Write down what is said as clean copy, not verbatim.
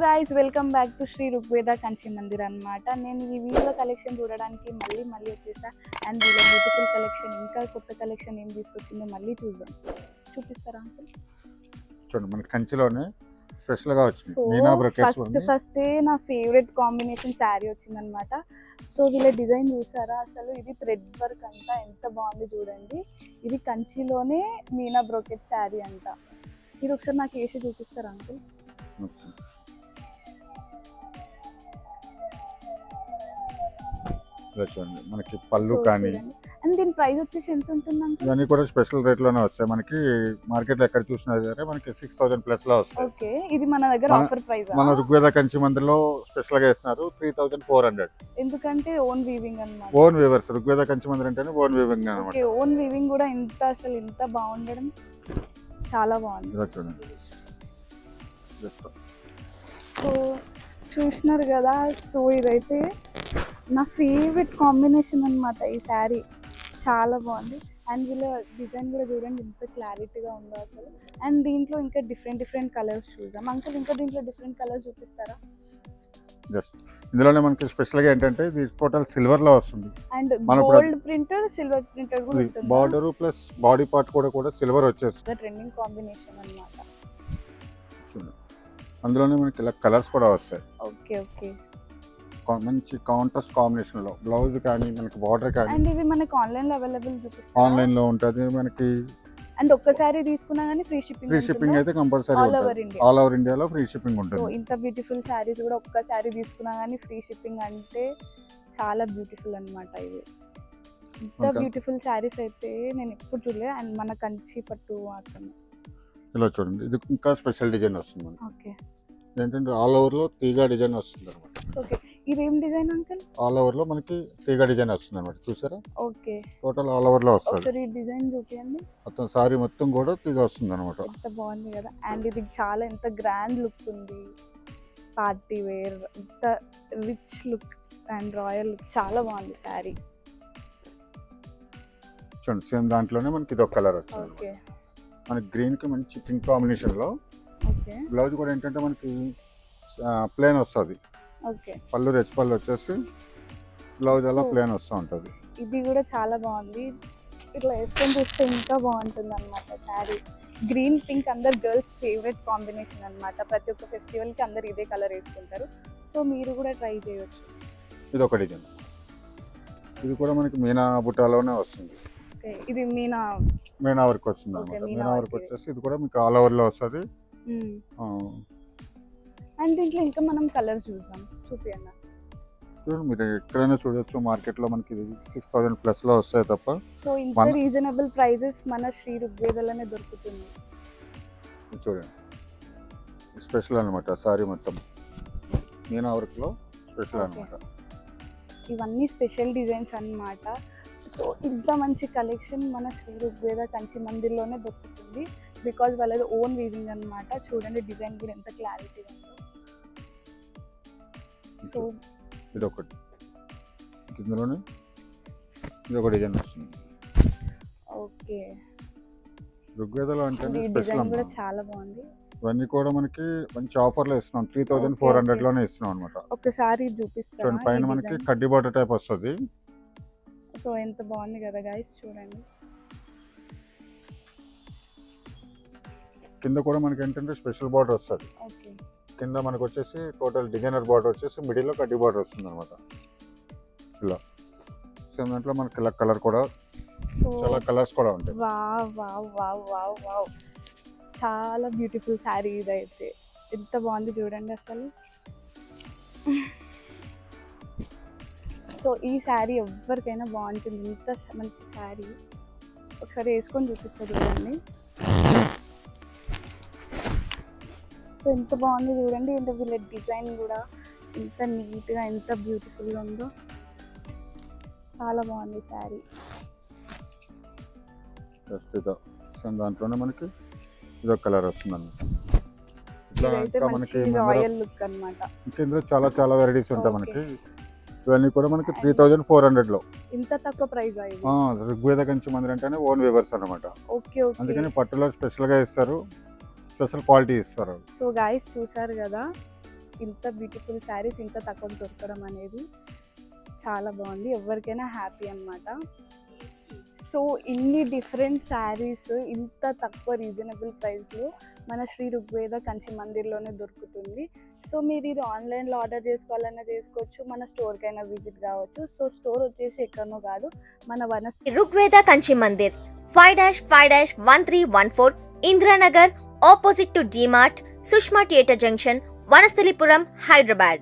Guys welcome back to Shri Rigveda Kanchi Mandir అనమాట. నేను ఈ వీడియో కలెక్షన్ చూడడానికి మళ్ళీ వచ్చేసా. అండ్ వీళ్ళ బ్యూటిఫుల్ కలెక్షన్ ఇంకా కొత్త కలెక్షన్ ఏం తీసుకొచ్చిందో మళ్ళీ చూపిస్తారా అంకుల్? చూడండి మనకి కంచిలోనే స్పెషల్గా వచ్చింది సో మీనా బ్రోకెట్స్. ఫస్టే నా ఫేవరెట్ కాంబినేషన్ శారీ వచ్చిందనమాట. సో వీళ్ళ డిజైన్ చూసారా, అసలు ఇది థ్రెడ్ వర్క్ అంట, ఎంత బాగుంది చూడండి. ఇది కంచిలోనే మీనా బ్రోకెట్ శారీ అంట. ఇది ఒకసారి నాకు వేసి చూపిస్తారా అంకుల్? చూడండి మనకి పళ్ళు కానీ అండ్ దీని ప్రైస్ వచ్చేసి ఎంత ఉంటుంది అంకుల్? ఇవన్నీ కూడా స్పెషల్ రేట్ లోనే వస్తాయి. మనకి మార్కెట్ లో ఎక్కడ చూసినా సరే మనకి 6,000 ప్లస్ లో వస్తాయి. ఓకే, ఇది మన దగ్గర ఆఫర్ ప్రైస్. మన ఋగ్వేద కంచి మందిర్లో స్పెషల్ గా ఇస్తున్నారు 3,400. ఎందుకంటే ఓన్ వీవింగ్ అన్నమాట. ఓన్ వీవర్స్ ఋగ్వేద కంచి మందిర్ అంటేనే ఓన్ వీవింగ్ అన్నమాట. ఓకే, ఓన్ వీవింగ్ కూడా అసలు ఇంత బాగుండడం చాలా బాగుంది. ఇలా చూడండి. సో చూసినారు కదా, సో ఇదైతే నా ఫేవరెట్ కాంబినేషన్ అన్నమాట. ఈ శారీ చాలా బాగుంది. అండ్ వీళ్ళ డిజైన్ కూడా చూడండి ఎంత క్లారిటీగా ఉందో అసలు. అండ్ దీంట్లో ఇంకా డిఫరెంట్ కలర్స్ చూద్దాం అంకుల్. ఇంకా దీంట్లో డిఫరెంట్ కలర్స్ చూపిస్తారా? ఇందులోనే మనకి స్పెషల్ గా ఏంటంటే ఇది టోటల్ సిల్వర్ లో వస్తుంది. And gold printed silver printed కూడా ఉంటుంది. బార్డర్ ప్లస్ బాడీ పార్ట్ కూడా సిల్వర్ వచ్చేస్తుంది. ట్రెండింగ్ కాంబినేషన్ అన్నమాట. చూడండి అందులోనే మనకి ఇలా కలర్స్ కూడా వస్తాయి. ఓకే ఓకే, మంచి కాంట్రాస్ట్ కాంబినేషన్ లో బ్లౌజ్ కానీ మనకి బార్డర్ కానీ. అండ్ ఇవి మనకి ఆన్లైన్ లో అవైలబుల్ చూపిస్తారు. ఆన్లైన్ లో ఉంటుంది మనకి. అండ్ ఒక్కసారి తీసుకున్నా కానీ ఫ్రీ షిప్పింగ్ అయితే కంపల్సరీ ఆల్ ఓవర్ ఇండియాలో ఫ్రీ షిప్పింగ్ ఉంటుంది. సో ఇంత బ్యూటిఫుల్ శారీస్ కూడా ఒక్కసారి తీసుకున్నా కానీ ఫ్రీ షిప్పింగ్ అంటే చాలా బ్యూటిఫుల్ అన్నమాట. ఇది ఇంత బ్యూటిఫుల్ శారీస్ అయితే నేను ఎప్పుడు చూడలేదు. అండ్ మన కంచి పట్టు మాత్రమే. ఇలా చూడండి, ఇది ఇంకా స్పెషల్ డిజైన్ వస్తుంది మనకి. ఓకే, ఏంటంటే ఆల్ ఓవర్ లో తీగ డిజైన్ వస్తుంది అనమాట. ఓకే, ఇదేం డిజైన్ అంకుల్? ఆల్ ఓవర్ లో మనకి తీగ డిజైన్ వస్తుంది అనమాట. చూసారా? ఓకే, టోటల్ ఆల్ ఓవర్ లో వస్తుంది. ఒకసారి డిజైన్ చూపియండి. మొత్తం సారీ మొత్తం కూడా తీగ వస్తుంది అనమాట. ఎంత బాగుంది కదా. అండ్ ఇది చాలా ఎంత గ్రాండ్ లుక్ ఉంది, పార్టీ వేర్, ఎంత rich look and royal look, చాలా బాగుంది శారీ. చూడండి సేమ్ దాంట్లోనే మనకి ఇది ఒక కలర్ వచ్చింది. ఓకే, మనకి గ్రీన్ కి మంచి పింక్ కాంబినేషన్ లో. ఓకే, బ్లౌజ్ కూడా ఏంటంటే మనకి ప్లేన్ వస్తుంది. ఓకే, పళ్ళు రెచ్ పళ్ళు వచ్చేసి బ్లౌజ్ అలా ప్లేన్ వస్తూ ఉంటుంది. ఇది కూడా చాలా బాగుంది. ఇట్లా వేసుకొని చూస్తే ఇంకా బాగుంటుంది అనమాట శారీ. గ్రీన్ పింక్ అందరు గర్ల్స్ ఫేవరెట్ కాంబినేషన్ అనమాట. ప్రతి ఒక్క ఫెస్టివల్ కి అందరు ఇదే కలర్ వేసుకుంటారు. సో మీరు కూడా ట్రై చేయొచ్చు. ఇది ఒక డిజైన్. ఇది కూడా మనకి మీనా బుట్టాలోనే వస్తుంది. ఇది మీనా వర్క్ వస్తుంది అనమాట. మీనా వర్క్ వచ్చేసి ఇది కూడా మీకు ఆల్ ఓవర్ లో వస్తుంది. అండ్ దీంట్లో ఇంకా మనం కలర్ చూపియండి. చూడండి మీరు ఎక్కడైనా చూడొచ్చు. మార్కెట్ లో మనకి 6,000 ప్లస్ లో వస్తాయి తప్ప. సో ఇంత రీజనబుల్ ప్రైజెస్ మన శ్రీ ఋగ్వేదలోనే దొరుకుతుంది. చూడండి స్పెషల్ అనమాట. సారీ మొత్తం మీనా వర్క్ లో స్పెషల్ అనమాట. ఇవన్నీ స్పెషల్ డిజైన్స్ అన్నమాట. సో ఇంత మంచి కలెక్షన్ మన శ్రీ ఋగ్వేద కంచి మందిర్లోనే దొరుకుతుంది. బికాజ్ వాళ్ళది ఓన్ వీవింగ్ అన్నమాట. చూడండి డిజైన్ కూడా ఎంత క్లారిటీ ఉందో. సో ఇది ఒకటి, ఇందులోనే ఇది ఒక డిజైన్ వస్తుంది. ఓకే, ఋగ్వేదలో అంటే డిజైన్ కూడా చాలా బాగుంది. ఇవన్నీ కూడా మనకి మంచి ఆఫర్ లో ఇస్తున్నాం. 3,400 లోనే ఇస్తున్నాం అనమాట. ఒకసారి చూపిస్తాను. చూడండి పైన మనకి కడ్డీ బార్డర్ టైప్ వస్తుంది. సో ఎంత బాగుంది కదా గైస్, చూడండి. కింద కూడా మనకి ఏంటంటే స్పెషల్ బార్డర్ వస్తుంది. ఓకే, కింద మనకు వచ్చేసి టోటల్ డిజైనర్ బార్డర్ వచ్చేసి మిడిల్ లో కడ్డీ బార్డర్ వస్తుంది అనమాట. ఇలా సేమ్ దాంట్లో మనకి ఇలా కలర్ కూడా చాలా కలర్స్ కూడా ఉంటాయి. Wow wow wow wow wow, చాలా బ్యూటిఫుల్ శారీ ఇదైతే. ఎంత బాగుంది చూడండి అసలు. సో ఈ శారీ ఎవరికైనా బాగుంటుంది. ఇంత మంచి శారీ ఒకసారి వేసుకొని చూపిస్తారు చూడండి. సో ఎంత బాగుంది చూడండి. అంటే వీళ్ళ డిజైన్ కూడా ఎంత నీట్గా ఎంత బ్యూటిఫుల్గా ఉందో. చాలా బాగుంది శారీ. దాంట్లోనే మనకి ఇదొక కలర్ వస్తుంది అన్నమాట. రాయల్ లుక్ అన్నమాట. ఇందులో చాలా వెరైటీస్ ఉంటాయి మనకి. ఇవన్నీ కూడా మనకి 3,400 లో. ఇంత తక్కువ ప్రైస్ ఋగ్వేద కంచి మందిర్ అంటేనే ఓన్ వీవర్స్ అన్నమాట. అందుకని పట్టులో స్పెషల్ గా ఇస్తారు, స్పెషల్ క్వాలిటీ ఇస్తారు. సో గైస్ చూసారు కదా, ఇంత బ్యూటిఫుల్ శారీస్ ఇంత తక్కువ దొరకడం అనేది చాలా బాగుంది, ఎవరికైనా హ్యాపీ అన్నమాట. సో ఇన్ని డిఫరెంట్ శారీస్ ఇంత తక్కువ రీజనబుల్ ప్రైస్లో మన శ్రీ ఋగ్వేద కంచి మందిర్లోనే దొరుకుతుంది. సో మీరు ఇది ఆన్లైన్లో ఆర్డర్ చేసుకోవాలన్నా చేసుకోవచ్చు, మన స్టోర్కైనా విజిట్ కావచ్చు. సో స్టోర్ వచ్చేసి ఎక్కడనో కాదు, మన Rigveda Kanchi Mandir 5-5-1314 Indranagar, opposite to DMart, Sushma theatre junction, Vanasthalipuram, Hyderabad.